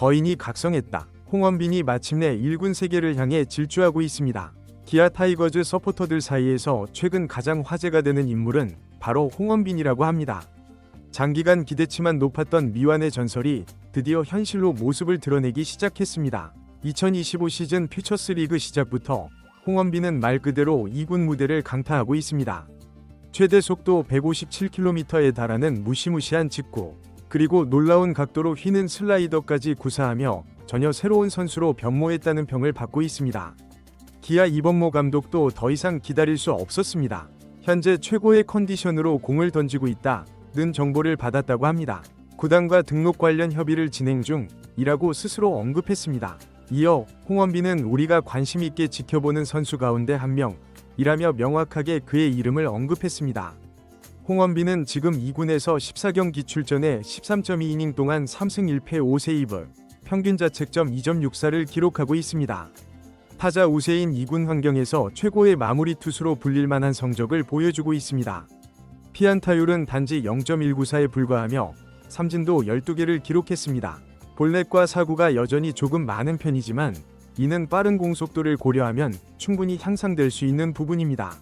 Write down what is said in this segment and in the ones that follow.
거인이 각성했다. 홍원빈이 마침내 1군 세계를 향해 질주하고 있습니다. 기아 타이거즈 서포터들 사이에서 최근 가장 화제가 되는 인물은 바로 홍원빈이라고 합니다. 장기간 기대치만 높았던 미완의 전설이 드디어 현실로 모습을 드러내기 시작했습니다. 2025 시즌 퓨처스리그 시작부터 홍원빈은 말 그대로 2군 무대를 강타하고 있습니다. 최대 속도 157km에 달하는 무시무시한 직구, 그리고 놀라운 각도로 휘는 슬라이더까지 구사하며 전혀 새로운 선수로 변모했다는 평을 받고 있습니다. 기아 이범모 감독도 더 이상 기다릴 수 없었습니다. 현재 최고의 컨디션으로 공을 던지고 있다는 정보를 받았다고 합니다. 구단과 등록 관련 협의를 진행 중이라고 스스로 언급했습니다. 이어 홍원빈은 우리가 관심 있게 지켜보는 선수 가운데 한 명이라며 명확하게 그의 이름을 언급했습니다. 홍원빈은 지금 2군에서 14경기 출전해 13.2이닝 동안 3승 1패 5세이브, 평균 자책점 2.64를 기록하고 있습니다. 타자 우세인 2군 환경에서 최고의 마무리 투수로 불릴 만한 성적을 보여주고 있습니다. 피안타율은 단지 0.194에 불과하며 삼진도 12개를 기록했습니다. 볼넷과 사구가 여전히 조금 많은 편이지만 이는 빠른 공속도를 고려하면 충분히 향상될 수 있는 부분입니다.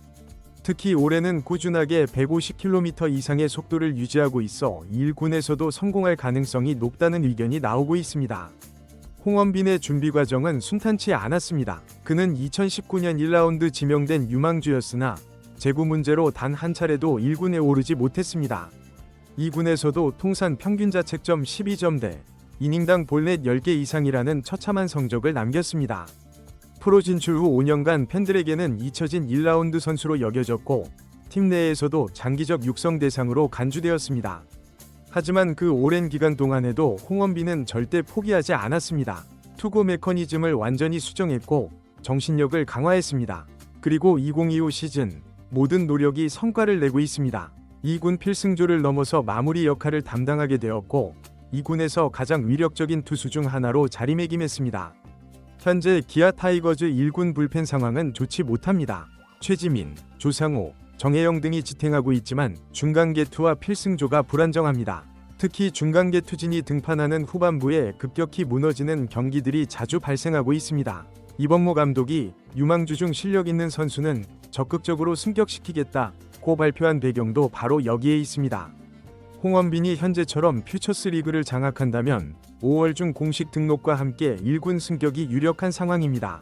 특히 올해는 꾸준하게 150km 이상의 속도를 유지하고 있어 1군에서도 성공할 가능성이 높다는 의견이 나오고 있습니다. 홍원빈의 준비 과정은 순탄치 않았습니다. 그는 2019년 1라운드 지명된 유망주였으나 제구 문제로 단 한 차례도 1군에 오르지 못했습니다. 2군에서도 통산 평균 자책점 12점대, 이닝당 볼넷 10개 이상이라는 처참한 성적을 남겼습니다. 프로 진출 후 5년간 팬들에게는 잊혀진 1라운드 선수로 여겨졌고 팀 내에서도 장기적 육성 대상으로 간주되었습니다. 하지만 그 오랜 기간 동안에도 홍원빈은 절대 포기하지 않았습니다. 투구 메커니즘을 완전히 수정했고 정신력을 강화했습니다. 그리고 2025 시즌 모든 노력이 성과를 내고 있습니다. 2군 필승조를 넘어서 마무리 역할을 담당하게 되었고 2군에서 가장 위력적인 투수 중 하나로 자리매김했습니다. 현재 기아 타이거즈 1군 불펜 상황은 좋지 못합니다. 최지민, 조상우, 정혜영 등이 지탱하고 있지만 중간계 투와 필승조가 불안정합니다. 특히 중간계 투진이 등판하는 후반부에 급격히 무너지는 경기들이 자주 발생하고 있습니다. 이범모 감독이 유망주 중 실력 있는 선수는 적극적으로 승격시키겠다고 발표한 배경도 바로 여기에 있습니다. 홍원빈이 현재처럼 퓨처스리그를 장악한다면 5월 중 공식 등록과 함께 1군 승격이 유력한 상황입니다.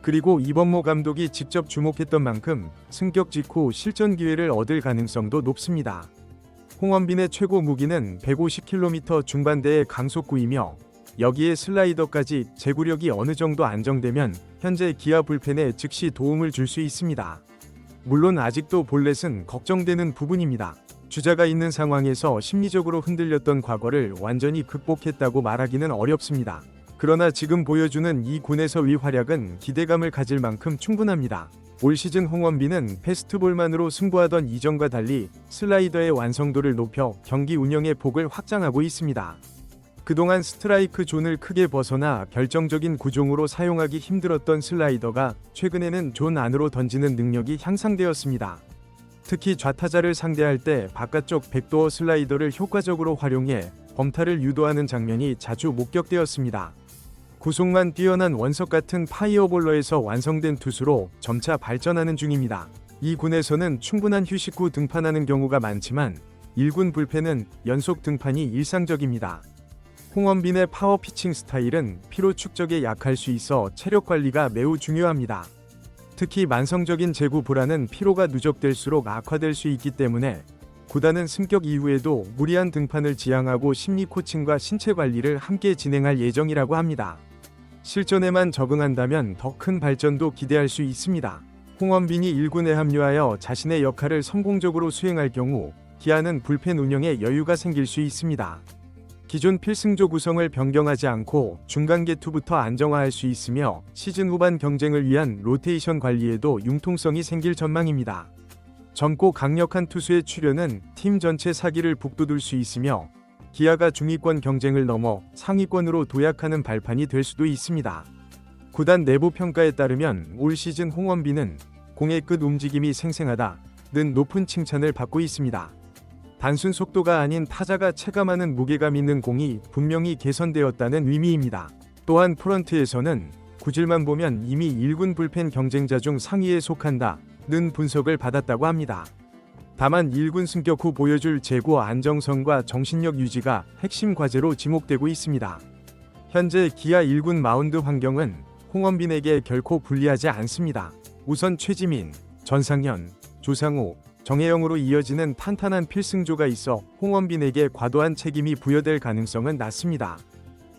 그리고 이범모 감독이 직접 주목했던 만큼 승격 직후 실전 기회를 얻을 가능성도 높습니다. 홍원빈의 최고 무기는 150km 중반대의 강속구이며 여기에 슬라이더까지 제구력이 어느 정도 안정되면 현재 기아 불펜에 즉시 도움을 줄 수 있습니다. 물론 아직도 볼넷은 걱정되는 부분입니다. 주자가 있는 상황에서 심리적으로 흔들렸던 과거를 완전히 극복했다고 말하기는 어렵습니다. 그러나 지금 보여주는 이 군에서의 활약은 기대감을 가질 만큼 충분합니다. 올 시즌 홍원빈은 패스트볼만으로 승부하던 이전과 달리 슬라이더의 완성도를 높여 경기 운영의 폭을 확장하고 있습니다. 그동안 스트라이크 존을 크게 벗어나 결정적인 구종으로 사용하기 힘들었던 슬라이더가 최근에는 존 안으로 던지는 능력이 향상되었습니다. 특히 좌타자를 상대할 때 바깥쪽 백도어 슬라이더를 효과적으로 활용해 범타를 유도하는 장면이 자주 목격되었습니다. 구속만 뛰어난 원석 같은 파이어볼러에서 완성된 투수로 점차 발전하는 중입니다. 이 군에서는 충분한 휴식 후 등판하는 경우가 많지만 1군 불펜은 연속 등판이 일상적입니다. 홍원빈의 파워 피칭 스타일은 피로 축적에 약할 수 있어 체력 관리가 매우 중요합니다. 특히 만성적인 제구 불안은 피로가 누적될수록 악화될 수 있기 때문에 구단은 승격 이후에도 무리한 등판을 지양하고 심리 코칭과 신체 관리를 함께 진행할 예정이라고 합니다. 실전에만 적응한다면 더 큰 발전도 기대할 수 있습니다. 홍원빈이 1군에 합류하여 자신의 역할을 성공적으로 수행할 경우 기아는 불펜 운영에 여유가 생길 수 있습니다. 기존 필승조 구성을 변경하지 않고 중간계 투부터 안정화할 수 있으며 시즌 후반 경쟁을 위한 로테이션 관리에도 융통성이 생길 전망입니다. 젊고 강력한 투수의 출현은 팀 전체 사기를 북돋울 수 있으며 기아가 중위권 경쟁을 넘어 상위권으로 도약하는 발판이 될 수도 있습니다. 구단 내부 평가에 따르면 올 시즌 홍원빈은 공의 끝 움직임이 생생하다는 높은 칭찬을 받고 있습니다. 단순 속도가 아닌 타자가 체감하는 무게감 있는 공이 분명히 개선되었다는 의미입니다. 또한 프런트에서는 구질만 보면 이미 1군 불펜 경쟁자 중 상위에 속한다는 분석을 받았다고 합니다. 다만 1군 승격 후 보여줄 제구 안정성과 정신력 유지가 핵심 과제로 지목되고 있습니다. 현재 기아 1군 마운드 환경은 홍원빈에게 결코 불리하지 않습니다. 우선 최지민, 전상현, 조상우, 정혜영으로 이어지는 탄탄한 필승조가 있어 홍원빈에게 과도한 책임이 부여될 가능성은 낮습니다.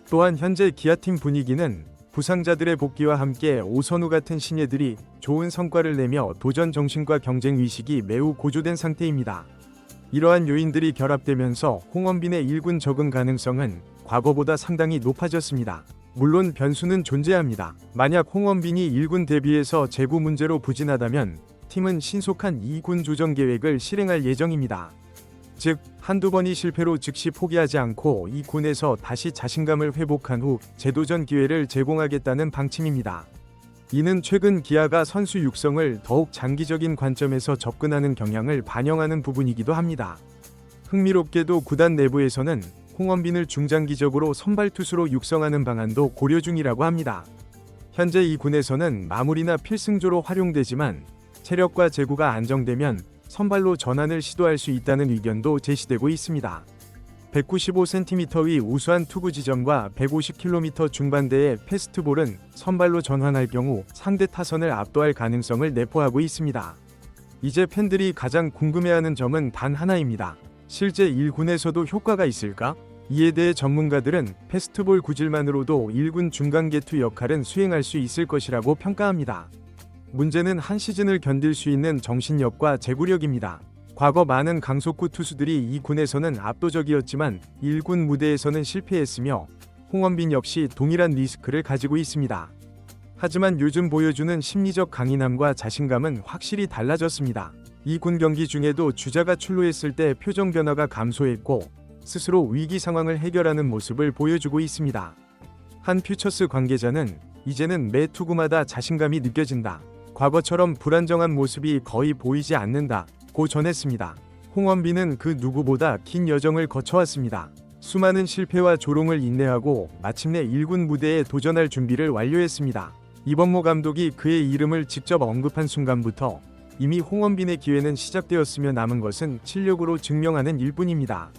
또한 현재 기아팀 분위기는 부상자들의 복귀와 함께 오선우 같은 신예들이 좋은 성과를 내며 도전 정신과 경쟁 의식이 매우 고조된 상태입니다. 이러한 요인들이 결합되면서 홍원빈의 1군 적응 가능성은 과거보다 상당히 높아졌습니다. 물론 변수는 존재합니다. 만약 홍원빈이 1군 데뷔에서 제구 문제로 부진하다면 팀은 신속한 2군 조정 계획을 실행할 예정입니다. 즉, 한두 번이 실패로 즉시 포기하지 않고 이 군에서 다시 자신감을 회복한 후 재도전 기회를 제공하겠다는 방침입니다. 이는 최근 기아가 선수 육성을 더욱 장기적인 관점에서 접근하는 경향을 반영하는 부분이기도 합니다. 흥미롭게도 구단 내부에서는 홍원빈을 중장기적으로 선발 투수로 육성하는 방안도 고려 중이라고 합니다. 현재 이 군에서는 마무리나 필승조로 활용되지만 체력과 제구가 안정되면 선발로 전환을 시도할 수 있다는 의견도 제시되고 있습니다. 195cm의 우수한 투구 지점과 150km 중반대의 패스트볼은 선발로 전환할 경우 상대 타선을 압도할 가능성을 내포하고 있습니다. 이제 팬들이 가장 궁금해하는 점은 단 하나입니다. 실제 1군에서도 효과가 있을까? 이에 대해 전문가들은 패스트볼 구질만으로도 1군 중간 개투 역할은 수행할 수 있을 것이라고 평가합니다. 문제는 한 시즌을 견딜 수 있는 정신력과 제구력입니다. 과거 많은 강속구 투수들이 이 군에서는 압도적이었지만 1군 무대에서는 실패했으며 홍원빈 역시 동일한 리스크를 가지고 있습니다. 하지만 요즘 보여주는 심리적 강인함과 자신감은 확실히 달라졌습니다. 이 군 경기 중에도 주자가 출루했을 때 표정 변화가 감소했고 스스로 위기 상황을 해결하는 모습을 보여주고 있습니다. 한 퓨처스 관계자는 이제는 매 투구마다 자신감이 느껴진다. 과거처럼 불안정한 모습이 거의 보이지 않는다고 전했습니다. 홍원빈은 그 누구보다 긴 여정을 거쳐왔습니다. 수많은 실패와 조롱을 인내하고 마침내 1군 무대에 도전할 준비를 완료했습니다. 이범모 감독이 그의 이름을 직접 언급한 순간부터 이미 홍원빈의 기회는 시작되었으며 남은 것은 실력으로 증명하는 일뿐입니다.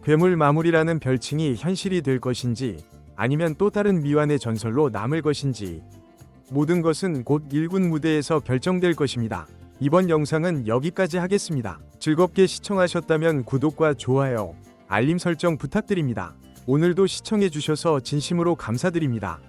괴물 마무리라는 별칭이 현실이 될 것인지 아니면 또 다른 미완의 전설로 남을 것인지 모든 것은 곧 1군 무대에서 결정될 것입니다. 이번 영상은 여기까지 하겠습니다. 즐겁게 시청하셨다면 구독과 좋아요, 알림 설정 부탁드립니다. 오늘도 시청해주셔서 진심으로 감사드립니다.